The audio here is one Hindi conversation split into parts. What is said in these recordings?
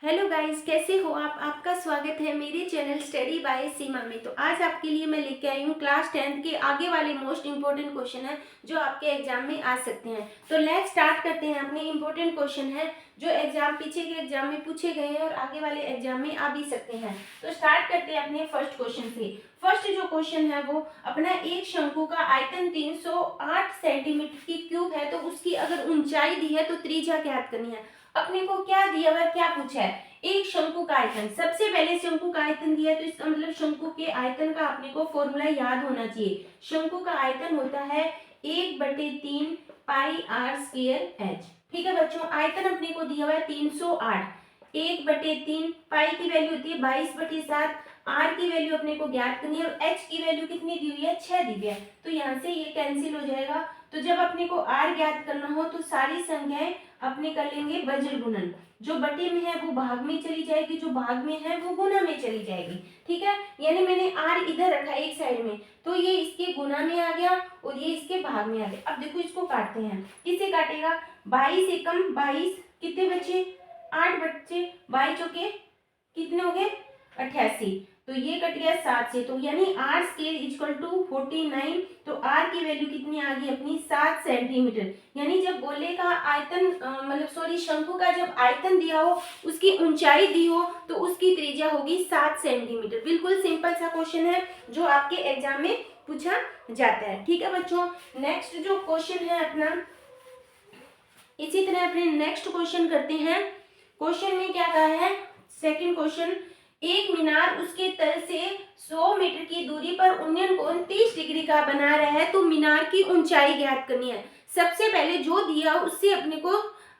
हेलो गाइस, कैसे हो आप। आपका स्वागत है मेरे चैनल स्टडी बाय सीमा में। तो आज आपके लिए मैं लेके आई हूँ क्लास 10th के आगे वाले मोस्ट इंपॉर्टेंट क्वेश्चन है जो आपके एग्जाम में आ सकते हैं। तो लेट्स स्टार्ट करते हैं। अपने इंपॉर्टेंट क्वेश्चन है जो पीछे के एग्जाम में पूछे गए हैं और आगे वाले एग्जाम में आ भी सकते हैं। तो स्टार्ट करते हैं अपने फर्स्ट क्वेश्चन से। फर्स्ट जो क्वेश्चन है वो अपना एक शंकु का आयतन 308 सेंटीमीटर की क्यूब है, तो उसकी अगर ऊंचाई दी है तो त्रिज्या ज्ञात करनी है। अपने को क्या दिया हुआ है, क्या पूछा है, एक शंकु का आयतन। सबसे पहले शंकु का आयतन दिया है तो इसका मतलब शंकु के आयतन का अपने को फॉर्मूला याद होना चाहिए। शंकु का आयतन होता है 1/3 पाई आर स्क्वायर एच। ठीक है बच्चों, आयतन अपने को दिया हुआ है 308। 1/3 पाई की वैल्यू होती है 22/7। आर की वैल्यू अपने को ज्ञात करनी है और एच की वैल्यू कितनी दी हुई है, 6 दी हुई है। तो यहाँ से ये कैंसिल हो जाएगा। तो जब अपने को आर ज्ञात करना हो तो सारी संख्याएं अपने कर लेंगे वज्र गुणन। जो बटे में है वो भाग में चली जाएगी, जो भाग में है वो गुना में चली जाएगी। ठीक है, यानी मैंने आर इधर रखा एक साइड में, तो ये इसके गुना में आ गया और ये इसके भाग में आ गया। अब देखो इसको काटते हैं, किससे काटेगा, 22 एकम 22, कितने बचे, 8 बच्चे, 22 चौके कितने हो गए, 88। तो ये कट गया 7 से, तो यानी आर स्क्वायर इक्वल टू 49। तो आर की वैल्यू कितनी आ गई अपनी, 7 सेंटीमीटर। यानी जब गोले का आयतन मतलब सॉरी शंकु का जब आयतन दिया हो, उसकी ऊंचाई दी हो, तो उसकी त्रिज्या होगी 7 सेंटीमीटर। बिल्कुल सिंपल सा क्वेश्चन है जो आपके एग्जाम में पूछा जाता है। ठीक है बच्चों, नेक्स्ट जो क्वेश्चन है अपना, इसी तरह अपने नेक्स्ट क्वेश्चन करते हैं। क्वेश्चन में क्या कहा है, सेकंड क्वेश्चन, एक मीनार उसके तल से 100 मीटर की दूरी पर उन्नयन कोण 30 डिग्री का बना रहा है, तो मीनार की ऊंचाई ज्ञात करनी है। सबसे पहले जो दिया उससे अपने को,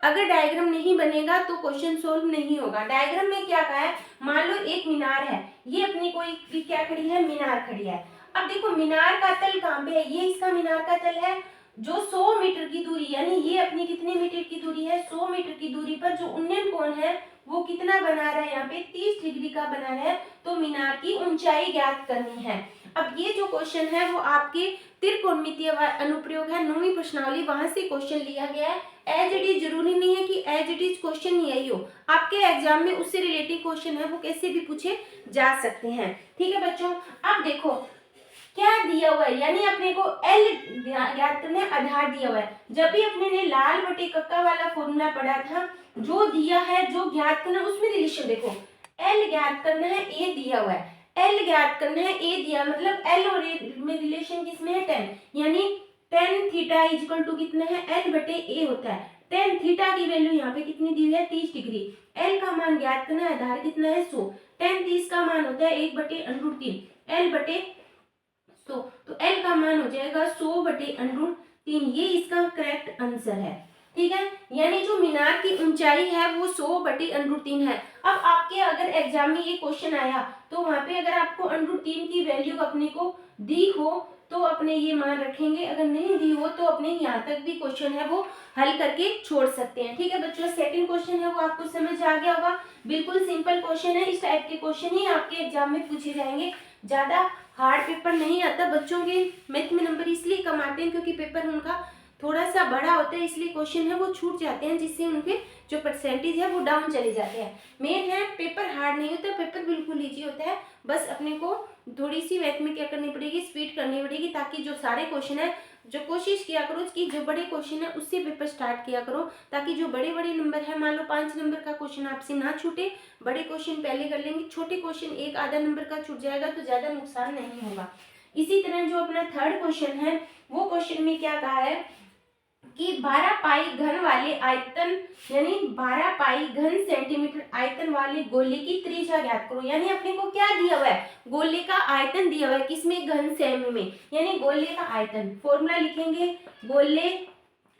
अगर डायग्राम नहीं बनेगा तो क्वेश्चन सोल्व नहीं होगा। डायग्राम में क्या कहा है, मान लो एक मीनार है, ये अपनी कोई क्या खड़ी है, मीनार खड़ी है। अब देखो मीनार का तल कहाँ पे है, ये इसका मीनार का तल है। जो 100 मीटर की दूरी, यानी ये अपनी कितने मीटर की दूरी है, 100 मीटर की दूरी पर जो उन्नयन कोण है वो कितना बना रहा है, यहाँ पे 30 डिग्री का बना रहा है। तो मीनार की ऊंचाई ज्ञात करनी है। अब ये जो क्वेश्चन है वो आपके त्रिकोणमितीय अनुप्रयोग है, 9वीं प्रश्नावली, वहां से क्वेश्चन लिया गया है। एज इट इज जरूरी नहीं है कि एज इट इज क्वेश्चन यही हो, आपके एग्जाम में उससे रिलेटेड क्वेश्चन है वो कैसे भी पूछे जा सकते हैं। ठीक है बच्चों, अब देखो क्या दिया हुआ है, यानी अपने को एल ज्ञात करना है, आधार दिया हुआ है। जब भी अपने ने लाल बटे कक्का वाला फॉर्मूला पढ़ा था, जो दिया है जो ज्ञात करना है उसमें रिलेशन देखो, एल ज्ञात करना है, ए दिया हुआ है, एल ज्ञात करना है, ए दिया, मतलब एल और ए में रिलेशन किसमें है, 10, यानी tan थीटा इक्वल टू कितना है, एल बटे ए होता है। tan थीटा की वैल्यू यहाँ पे कितनी दी हुई है, 30 डिग्री। एल का मान ज्ञात करना है, आधार कितना है, 100। tan 30 का मान होता है 1/√3 एल बटे 100, तो एल का मान हो जाएगा 100/√3। ये इसका करेक्ट आंसर है। ठीक है, यानी जो मीनार की ऊंचाई है वो 100/√3 है। अब आपके अगर एग्जाम में ये क्वेश्चन आया तो वहां पे अगर आपको √3 की वैल्यू अपने को दी हो तो अपने ये मान रखेंगे, अगर नहीं दी हो तो अपने यहाँ तक भी क्वेश्चन है वो हल करके छोड़ सकते हैं। ठीक है बच्चों, सेकंड क्वेश्चन है वो आपको समझ आ गया होगा। बिल्कुल सिंपल क्वेश्चन है, इस टाइप के क्वेश्चन ही आपके एग्जाम में पूछे जाएंगे। ज्यादा हार्ड पेपर नहीं आता। बच्चों के मैथ में नंबर इसलिए कम आते हैं क्योंकि पेपर उनका थोड़ा सा बड़ा होता है, इसलिए क्वेश्चन है वो छूट जाते हैं, जिससे उनके जो परसेंटेज है वो डाउन चले जाते हैं। मेन है पेपर हार्ड नहीं होता, पेपर बिल्कुल इजी होता है। बस अपने को थोड़ी सी मैथ में क्या करनी पड़ेगी, स्पीड करनी पड़ेगी, ताकि जो सारे क्वेश्चन है, जो कोशिश किया करो कि जो बड़े क्वेश्चन है उससे पेपर स्टार्ट किया करो, ताकि जो बड़े बड़े नंबर है, मान लो 5 नंबर का क्वेश्चन आपसे ना छूटे। बड़े क्वेश्चन पहले कर लेंगे, छोटे क्वेश्चन एक आधा नंबर का छूट जाएगा तो ज्यादा नुकसान नहीं होगा। इसी तरह जो अपना थर्ड क्वेश्चन है वो क्वेश्चन में क्या कहा है कि 12 पाई घन वाले आयतन, यानी 12 पाई घन सेंटीमीटर आयतन वाले गोले की त्रिज्या ज्ञात करो। यानी अपने को क्या दिया हुआ है, गोले का आयतन दिया हुआ है, किसमें, घन सेमी में, यानी गोले का आयतन। फॉर्मूला लिखेंगे, गोले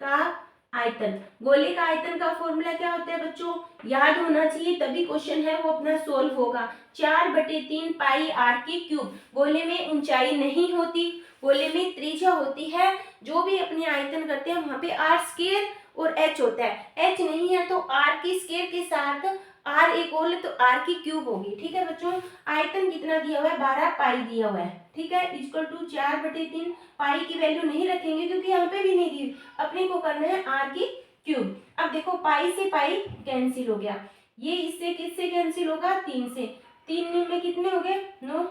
का आयतन। गोले का आयतन का फॉर्मूला क्या होता है बच्चों, याद होना चाहिए, तभी क्वेश्चन है वो अपना सोल्व होगा। 4/3 पाई आर की क्यूब। गोले में ऊंचाई नहीं होती, गोले में त्रिज्या होती है। जो भी अपने आयतन करते हैं वहां पे आर स्क्वायर और एच होता है, एच नहीं है तो आर की स्क्वायर के साथ आर एक और तो आर की क्यूब होगी। ठीक है बच्चों, आयतन कितना दिया हुआ है, 12 पाई दिया हुआ है। ठीक है, इक्वल टू 4/3, पाई की वैल्यू नहीं रखेंगे क्योंकि यहाँ पे भी नहीं दी, अपने को करना है आर की क्यूब। अब देखो पाई से पाई कैंसिल हो गया, ये इससे किससे कैंसिल होगा, 3 से, 3 में कितने हो गए, 9,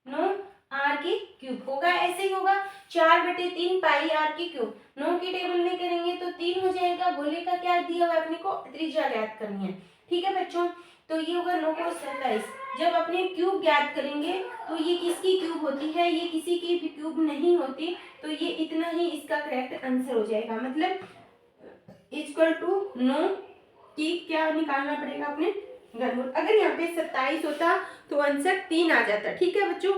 9 आर की क्यूब होगा, ऐसे ही होगा 4/3 पाई आर की क्यूब। 9 की टेबल में करेंगे तो 3 हो जाएगा। गोले का क्या दिया हुआ अपने को, त्रिज्या ज्ञात करनी है, ठीक है बच्चों। तो ये होगा 9 को 27। जब अपने क्यूब ज्ञात करेंगे तो ये किसकी क्यूब होती है, ये किसी की भी क्यूब नहीं होती, तो ये इतना ही इसका करेक्ट आंसर हो जाएगा। मतलब इक्वल टू 9 की क्या निकालना पड़ेगा अपने घनमूल। अगर यहाँ पे 27 होता तो आंसर 3 आ जाता, ठीक है बच्चों।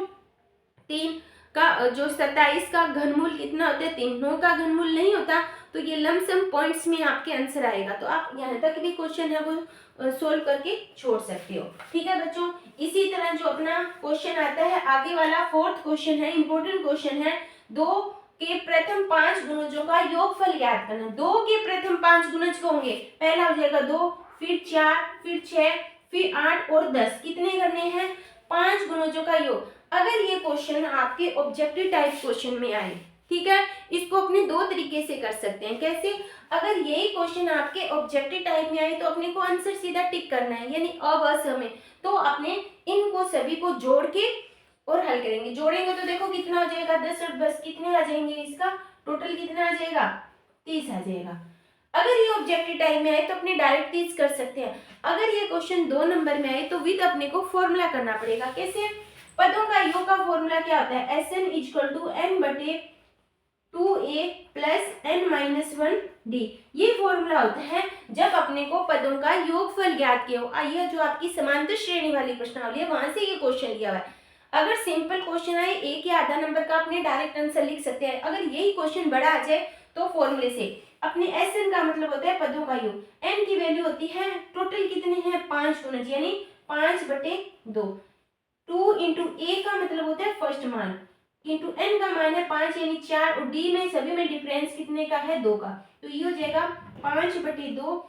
3 का जो 27 का घनमूल कितना होता है, 3। 9 का घनमूल नहीं होता तो ये लमसम पॉइंट्स में आपके आंसर आएगा। तो आप यहाँ तक भी क्वेश्चन है वो सोल्व करके छोड़ सकते हो, ठीक है बच्चों। इसी तरह जो अपना क्वेश्चन आता है आगे वाला, 4th क्वेश्चन है, इंपॉर्टेंट क्वेश्चन है। 2 के प्रथम 5 गुणजों का योगफल ज्ञात करना। 2 के प्रथम 5 गुणज होंगे, पहला हो जाएगा 2, फिर 4, फिर 6, फिर 8 और 10। कितने करने हैं, 5 गुणजों का योग। अगर ये क्वेश्चन आपके ऑब्जेक्टिव टाइप क्वेश्चन में आए, ठीक है, इसको अपने 2 तरीके से कर सकते हैं। कैसे, अगर यही क्वेश्चन आपके ऑब्जेक्टिव टाइप में आए तो अपने को आंसर सीधा टिक करना है, यानी अब असमय। तो अपने इनको सभी को जोड़ के और हल करेंगे। जोड़ेंगे तो देखो कितना हो जाएगा, 10 और 10 कितने आ जाएंगे, इसका टोटल कितना आ जाएगा, 30 आ जाएगा। अगर ये ऑब्जेक्टिव टाइप में आए तो अपने डायरेक्ट 30 कर सकते हैं। अगर ये क्वेश्चन 2 नंबर में आए तो विद अपने को फॉर्मूला करना पड़ेगा। कैसे, पदों का योग का फॉर्मूला क्या होता है, SN = n/2a + n-1d। ये फॉर्मूला होता है जब अपने को पदों का योगफल ज्ञात किया हो। आइए जो आपकी समांतर श्रेणी वाली प्रश्नावली है वहां से ये क्वेश्चन लिया हुआ है। अगर सिंपल क्वेश्चन आए 1 या आधा नंबर का अपने डायरेक्ट आंसर लिख सकते हैं। अगर यही क्वेश्चन बड़ा आ जाए तो फॉर्मूले से अपने SN का मतलब होता है पदों का योग। n की वैल्यू होती है, टोटल कितने हैं, 5 गुणज, यानी 5/2। 2 इंटू ए का मतलब होता है फर्स्ट मान, इंटू n का मान है 5 यानी 4, और d में सभी में डिफरेंस कितने का है, 2 का। तो ये हो जाएगा 5/2,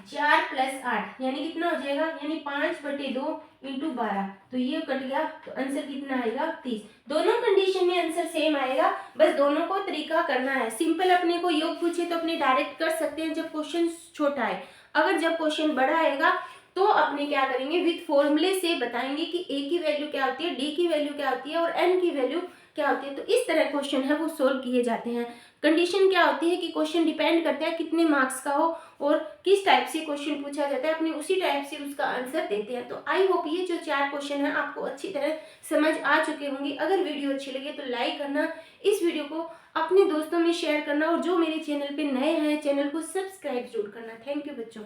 4 + 8 यानी कितना हो जाएगा, यानी 5/2 इंटू 12। तो ये कट गया, तो आंसर कितना आएगा, 30। दोनों कंडीशन में आंसर सेम आएगा, बस दोनों को तरीका करना है। सिंपल अपने को योग पूछे तो अपने डायरेक्ट कर सकते हैं जब क्वेश्चन छोटा है। अगर जब क्वेश्चन बड़ा आएगा तो अपने क्या करेंगे, विद फॉर्मूले से बताएंगे कि ए की वैल्यू क्या होती है, डी की वैल्यू क्या होती है और एन की वैल्यू क्या होती है। तो इस तरह क्वेश्चन है वो सोल्व किए जाते हैं। कंडीशन क्या होती है कि क्वेश्चन डिपेंड करता है कितने मार्क्स का हो और किस टाइप से क्वेश्चन पूछा जाता है, अपने उसी टाइप से उसका आंसर देते हैं। तो आई होप ये जो 4 क्वेश्चन है आपको अच्छी तरह समझ आ चुके होंगे। अगर वीडियो अच्छी लगे तो लाइक करना, इस वीडियो को अपने दोस्तों में शेयर करना, और जो मेरे चैनल पे नए हैं चैनल को सब्सक्राइब जरूर करना। थैंक यू बच्चों।